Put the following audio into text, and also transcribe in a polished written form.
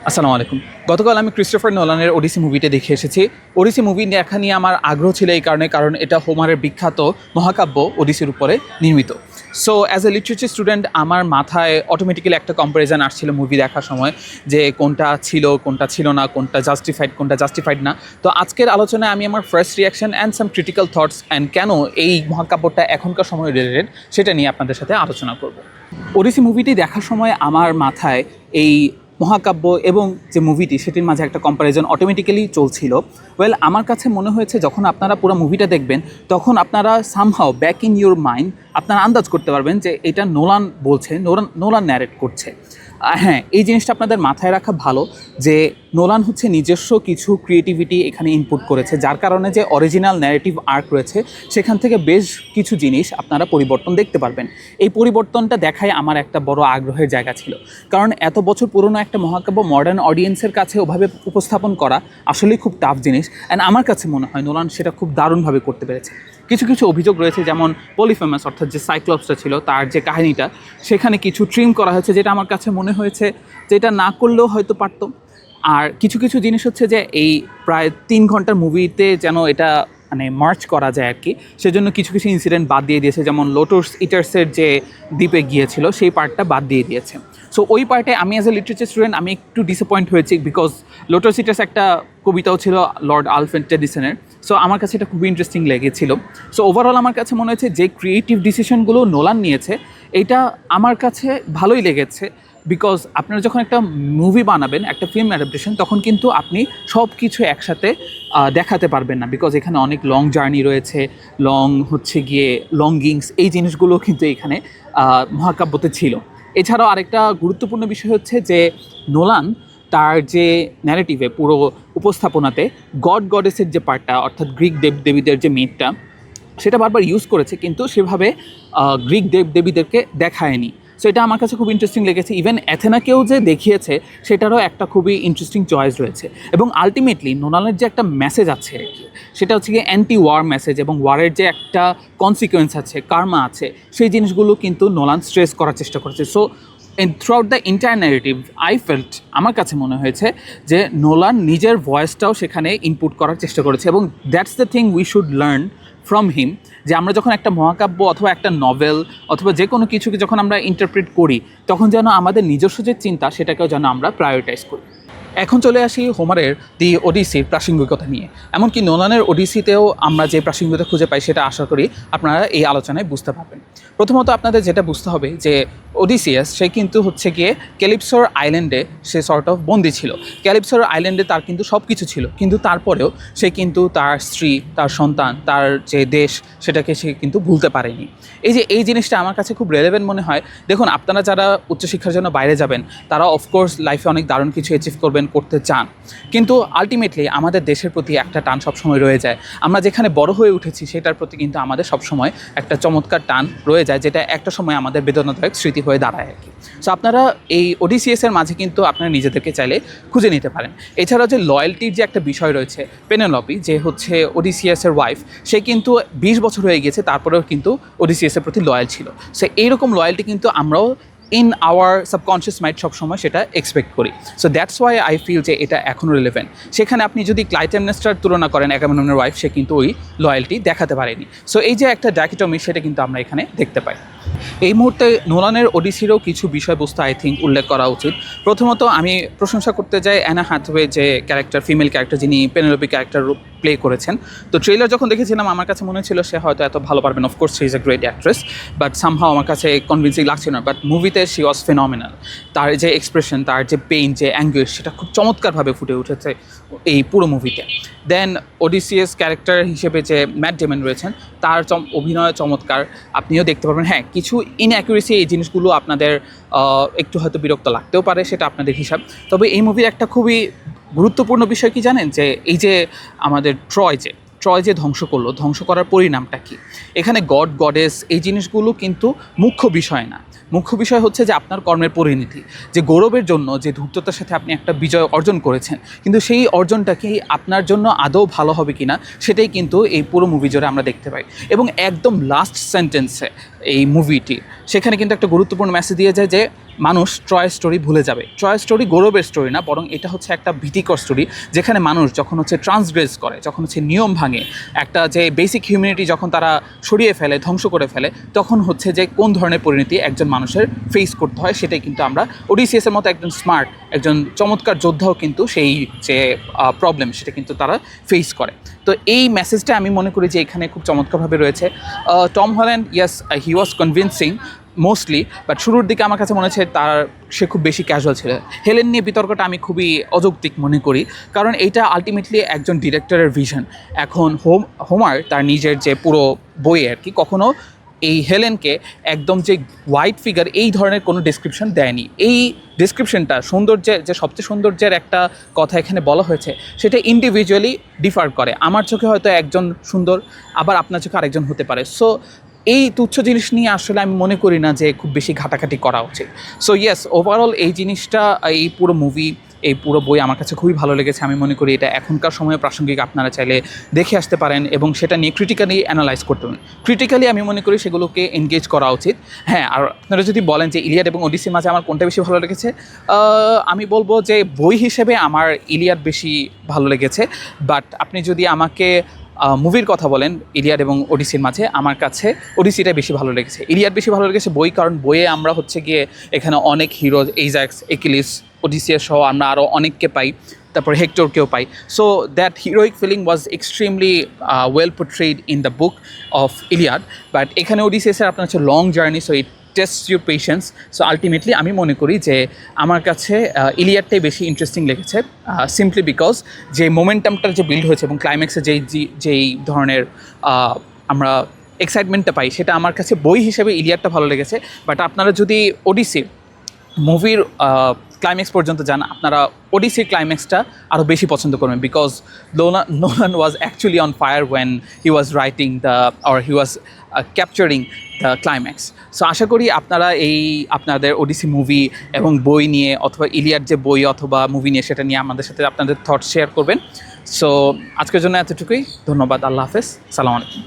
আসসালামু আলাইকুম। গতকাল আমি ক্রিস্টোফার নোলানের ওডিসি মুভিটা দেখে এসেছি। ওডিসি মুভি দেখা নিয়ে আমার আগ্রহ ছিল এই কারণ এটা হোমারের বিখ্যাত মহাকাব্য ওডিসির উপরে নির্মিত। So as a literature student আমার মাথায় অটোমেটিক্যালি একটা কম্প্যারিজন আসছিল মুভি দেখার সময়, যে কোনটা ছিল কোনটা ছিল না, কোনটা জাস্টিফাইড না। তো আজকের আলোচনায় আমি আমার first reaction and some critical thoughts and কেন এই মহাকাব্যটা এখনকার সময় রিলেটেড সেটা নিয়ে আপনাদের সাথে আলোচনা করব। ওডিসি মুভিটি দেখার সময় আমার মাথায় এই মহাকাব্য এবং যে মুভিটি সেটির মাঝে একটা কম্প্যারিজন অটোমেটিক্যালি চলছিল। আমার কাছে মনে হয়েছে যখন আপনারা পুরো মুভিটা দেখবেন তখন আপনারা somehow back in your mind আপনারা আন্দাজ করতে পারবেন যে এটা নোলান বলছে, নোলান ন্যারেট করছে। হ্যাঁ, এই জিনিসটা আপনাদের মাথায় রাখা ভালো যে নোলান হচ্ছে নিজস্ব কিছু ক্রিয়েটিভিটি এখানে ইনপুট করেছে, যার কারণে যে অরিজিনাল ন্যারেটিভ আর্ক রয়েছে সেখান থেকে বেশ কিছু জিনিস আপনারা পরিবর্তন দেখতে পারবেন। এই পরিবর্তনটা দেখাই আমার একটা বড় আগ্রহের জায়গা ছিল, কারণ এত বছর পুরনো একটা মহাকাব্য মডার্ন অডিয়েন্সের কাছে ওভাবে উপস্থাপন করা আসলেই খুব টাফ জিনিস। অ্যান্ড আমার কাছে মনে হয় নোলান সেটা খুব দারুণভাবে করতে পেরেছে। কিছু কিছু অভিযোগ রয়েছে, যেমন পলিফেমাস অর্থাৎ যে সাইক্লপসটা ছিল তার যে কাহিনীটা সেখানে কিছু ট্রিম করা হয়েছে, যেটা আমার কাছে মনে হয়েছে যে এটা না করলেও হয়তো পারতো। আর কিছু কিছু জিনিস হচ্ছে যে এই প্রায় 3 ঘন্টার মুভিতে যেন এটা মানে মার্চ করা যায় আর কি, সেজন্য কিছু কিছু ইনসিডেন্ট বাদ দিয়ে দিয়েছে, যেমন লোটাস ইটার্সের যে দ্বীপে গিয়েছিল সেই পার্টটা বাদ দিয়ে দিয়েছে। সো ওই পার্টে আমি অ্যাজ এ লিটারেচার স্টুডেন্ট আমি একটু ডিসঅ্যাপয়েন্ট হয়েছি, বিকজ লোটাস ইটার্স একটা কবিতাও ছিল লর্ড আলফ্রেড টেনিসনের। সো আমার কাছে এটা খুবই ইন্টারেস্টিং লেগেছিল। সো ওভারঅল আমার কাছে মনে হয়েছে যে ক্রিয়েটিভ ডিসিশনগুলো নোলান নিয়েছে এটা আমার কাছে ভালোই লেগেছে, বিকজ আপনারা যখন একটা মুভি বানাবেন, একটা ফিল্ম অ্যাডাপ্টেশন, তখন কিন্তু আপনি সব কিছু একসাথে দেখাতে পারবেন না, বিকজ এখানে অনেক লং জার্নি রয়েছে, লঙ্গিংস, এই জিনিসগুলো কিন্তু এখানে মহাকাব্যতে ছিল। এছাড়াও আরেকটা গুরুত্বপূর্ণ বিষয় হচ্ছে যে নোলান তার যে ন্যারেটিভে পুরো উপস্থাপনাতে গডেসের যে পার্টটা অর্থাৎ গ্রিক দেবদেবীদের যে মিথটা সেটা বারবার ইউজ করেছে, কিন্তু সেভাবে গ্রিক দেবদেবীদেরকে দেখায়নি। সো এটা আমার কাছে খুব ইন্টারেস্টিং লেগেছে। ইভেন অ্যাথেনাকেও যে দেখিয়েছে সেটারও একটা খুবই ইন্টারেস্টিং চয়েস রয়েছে। এবং আলটিমেটলি নোলানের যে একটা মেসেজ আছে সেটা হচ্ছে কি অ্যান্টি ওয়ার মেসেজ, এবং ওয়ারের যে একটা কনসিকুয়েন্স আছে, কার্মা আছে, সেই জিনিসগুলো কিন্তু নোলান স্ট্রেস করার চেষ্টা করেছে। So throughout the entire narrative I felt, আমার কাছে মনে হয়েছে যে নোলান নিজের ভয়েসটাও সেখানে ইনপুট করার চেষ্টা করেছে, এবং that's the thing we should learn from him, যে আমরা যখন একটা মহাকাব্য অথবা একটা নভেল অথবা যে কোনো কিছুকে যখন আমরা ইন্টারপ্রেট করি তখন যেন আমাদের নিজস্ব যে চিন্তা সেটাকেও যেন আমরা প্রায়োরিটাইজ করি। এখন চলে আসি হোমারের দি ওডিসির প্রাসঙ্গিকতা নিয়ে। এমনকি নোলানের ওডিসিতেও আমরা যে প্রাসঙ্গিকতা খুঁজে পাই সেটা আশা করি আপনারা এই আলোচনায় বুঝতে পারবেন। প্রথমত আপনাদের যেটা বুঝতে হবে যে ওডিসিয়াস সে কিন্তু হচ্ছে গিয়ে ক্যালিপসোর আইল্যান্ডে সে সর্ট অফ বন্দি ছিল। ক্যালিপসোর আইল্যান্ডে তার কিন্তু সব কিছু ছিল, কিন্তু তারপরেও সে কিন্তু তার স্ত্রী, তার সন্তান, তার যে দেশ সেটাকে সে কিন্তু ভুলতে পারেনি। এই জিনিসটা আমার কাছে খুব রেলেভেন্ট মনে হয়। দেখুন, আপনারা যারা উচ্চশিক্ষার জন্য বাইরে যাবেন তারা অফকোর্স লাইফে অনেক দারুণ কিছু অ্যাচিভ করতে চান, কিন্তু আলটিমেটলি আমাদের দেশের প্রতি একটা টান সবসময় রয়ে যায়। আমরা যেখানে বড় হয়ে উঠেছি সেটার প্রতি কিন্তু আমাদের সবসময় একটা চমৎকার টান রয়ে যায়, যেটা একটা সময় আমাদের বেদনাদায়ক স্মৃতি হয়ে দাঁড়ায় আর কি। সো আপনারা এই ওডিসিএসের মাঝে কিন্তু আপনারা নিজেদেরকে চাইলে খুঁজে নিতে পারেন। এছাড়াও যে লয়্যালটির যে একটা বিষয় রয়েছে, পেনেলপি যে হচ্ছে ওডিসিয়াসের ওয়াইফ, সে কিন্তু 20 বছর হয়ে গিয়েছে তারপরেও কিন্তু ওডিসিয়াসের প্রতি লয়াল ছিল। সো এইরকম লয়্যালটি কিন্তু আমরাও ইন আওয়ার সাবকনশিয়াস মাইন্ড সবসময় সেটা এক্সপেক্ট করি। So that's why I feel যে এটা এখনও রিলেভেন্ট। সেখানে আপনি যদি ক্লাইটেমনেস্টার তুলনা করেন অ্যাগামেমনের ওয়াইফ, সে কিন্তু ওই লয়্যালটি দেখাতে পারেনি। সো এই যে একটা ডাইকোটমি সেটা কিন্তু আমরা এখানে দেখতে পাই। এই মুহূর্তে নোলানের ওডিসিরও কিছু বিষয়বস্তু আই থিঙ্ক উল্লেখ করা উচিত। প্রথমত আমি প্রশংসা করতে যাই অ্যানা হ্যাথওয়ে যে ফিমেল ক্যারেক্টার যিনি পেনেলোপি ক্যারেক্টার প্লে করেছেন। তো ট্রেলার যখন দেখেছিলাম আমার কাছে মনে ছিল সে হয়তো এত ভালো পারবেন। Of course she is a great actress, but somehow আমার কাছে কনভিন্সিং লাগছে না। বাট মুভিতে শি ওয়াজ ফেনমিনাল। তার যে এক্সপ্রেশন, তার যে পেইন, যে অ্যাঙ্গুইশ, সেটা খুব চমৎকারভাবে ফুটে উঠেছে এই পুরো মুভিতে। দেন ওডিসিয়াস ক্যারেক্টার হিসেবে যে ম্যাট ডেমন রয়েছেন তার অভিনয় চমৎকার, আপনিও দেখতে পারবেন। হ্যাঁ, কিছু ইনঅ্যাকুরেসি, এই জিনিসগুলো আপনাদের একটু হয়তো বিরক্ত লাগতেও পারে, সেটা আপনাদের হিসাব। তবে এই মুভির একটা খুবই গুরুত্বপূর্ণ বিষয় কি জানেন, যে এই যে আমাদের ট্রয় যে ধ্বংস করার পরিণামটা কি। এখানে গডেস এই জিনিসগুলো কিন্তু মুখ্য বিষয় না। মুখ্য বিষয় হচ্ছে যে আপনার কর্মের পরিণতি, যে গৌরবের জন্য যে ধূর্ততার সাথে আপনি একটা বিজয় অর্জন করেছেন, কিন্তু সেই অর্জনটা কি আপনার জন্য আদৌ ভালো হবে কিনা সেটাই কিন্তু এই পুরো মুভি জুড়ে আমরা দেখতে পাই। এবং একদম লাস্ট সেন্টেন্সে এই মুভিটি সেখানে কিন্তু একটা গুরুত্বপূর্ণ মেসেজ দিয়ে যায় যে মানুষ ট্রয় স্টোরি ভুলে যাবে। ট্রয় স্টোরি গৌরবের স্টোরি না, বরং এটা হচ্ছে একটা ভীতিকর স্টোরি, যেখানে মানুষ যখন হচ্ছে ট্রান্সগ্রেস করে, যখন হচ্ছে নিয়ম ভাঙে, একটা যে বেসিক হিউম্যানিটি যখন তারা সরিয়ে ফেলে, ধ্বংস করে ফেলে, তখন হচ্ছে যে কোন ধরনের পরিণতি একজন মানুষের ফেস করতে হয়, সেটাই কিন্তু আমরা ওডিসিয়াসের মতো একজন স্মার্ট, একজন চমৎকার যোদ্ধাও কিন্তু সেই যে প্রবলেম সেটা কিন্তু তারা ফেস করে। তো এই মেসেজটা আমি মনে করি যে এখানে খুব চমৎকারভাবে রয়েছে। Tom Holland, yes, he was convincing mostly, but শুরুর দিকে আমার কাছে মনে হচ্ছে সে খুব বেশি ক্যাজুয়াল ছিল। হেলেন নিয়ে বিতর্কটা আমি খুবই অযৌক্তিক মনে করি, কারণ এইটা আলটিমেটলি একজন ডিরেক্টরের ভিশন। এখন হোমার তার নিজের যে পুরো বইয়ে আর কি কখনো এই হেলেনকে একদম যে হোয়াইট ফিগার এই ধরনের কোনো ডেসক্রিপশন দেয়নি। এই ডেসক্রিপশনটা সৌন্দর্যের যে সবচেয়ে সৌন্দর্যের একটা কথা এখানে বলা হয়েছে, সেটা ইন্ডিভিজুয়ালি ডিফার করে। আমার চোখে হয়তো একজন সুন্দর, আবার আপনার চোখে আরেকজন হতে পারে। সো এই তুচ্ছ জিনিস নিয়ে আসলে আমি মনে করি না যে খুব বেশি ঘাটাঘাটি করা উচিত। সো ইয়েস, ওভারঅল এই জিনিসটা, এই পুরো মুভি, এই পুরো বই আমার কাছে খুবই ভালো লেগেছে। আমি মনে করি এটা এখনকার সময়ে প্রাসঙ্গিক, আপনারা চাইলে দেখে আসতে পারেন এবং সেটা নিয়ে ক্রিটিক্যালি অ্যানালাইজ করতে পারেন। ক্রিটিক্যালি আমি মনে করি সেগুলোকে এনগেজ করা উচিত। হ্যাঁ, আর আপনারা যদি বলেন যে ইলিয়াড এবং ওডিসির মাঝে আমার কোনটা বেশি ভালো লেগেছে, আমি বলবো যে বই হিসেবে আমার ইলিয়াড বেশি ভালো লেগেছে। বাট আপনি যদি আমাকে মুভির কথা বলেন ইলিয়াড এবং ওডিসির মাঝে, আমার কাছে ওডিসিটাই বেশি ভালো লেগেছে। ইলিয়াড বেশি ভালো লেগেছে বই, কারণ বইয়ে আমরা হচ্ছে গিয়ে এখানে অনেক হিরো, এইজাক্স, একিলিস, ওডিসিয়াস সহ আমরা আরও অনেককে পাই, তারপর হেক্টরকেও পাই। So that heroic feeling was extremely well portrayed in the book of Iliad. But এখানে ওডিসিয়াসের আপনার হচ্ছে long journey, so it test your patience. So ultimately আমি মনে করি যে আমার কাছে ইলিয়াডটাই বেশি ইন্টারেস্টিং লেগেছে, সিম্পলি বিকজ যে মোমেন্টামটা যে বিল্ড হয়েছে এবং ক্লাইম্যাক্সে যেই ধরনের আমরা এক্সাইটমেন্টটা পাই, সেটা আমার কাছে বই হিসেবে ইলিয়াডটা ভালো লেগেছে। বাট আপনারা যদি ওডিসির মুভির ক্লাইম্যাক্স পর্যন্ত যান, আপনারা ওডিসির ক্লাইম্যাক্সটা আরও বেশি পছন্দ করবেন, because Nolan was actually on fire when he was writing he was capturing the climax. So আশা করি আপনারা আপনাদের ওডিসি মুভি এবং বই নিয়ে, অথবা ইলিয়াড যে বই অথবা মুভি নিয়ে, সেটা নিয়ে আমাদের সাথে আপনাদের থটস শেয়ার করবেন। সো আজকের জন্য এতটুকুই, ধন্যবাদ, আল্লাহ হাফেজ, সালাম আলাইকুম।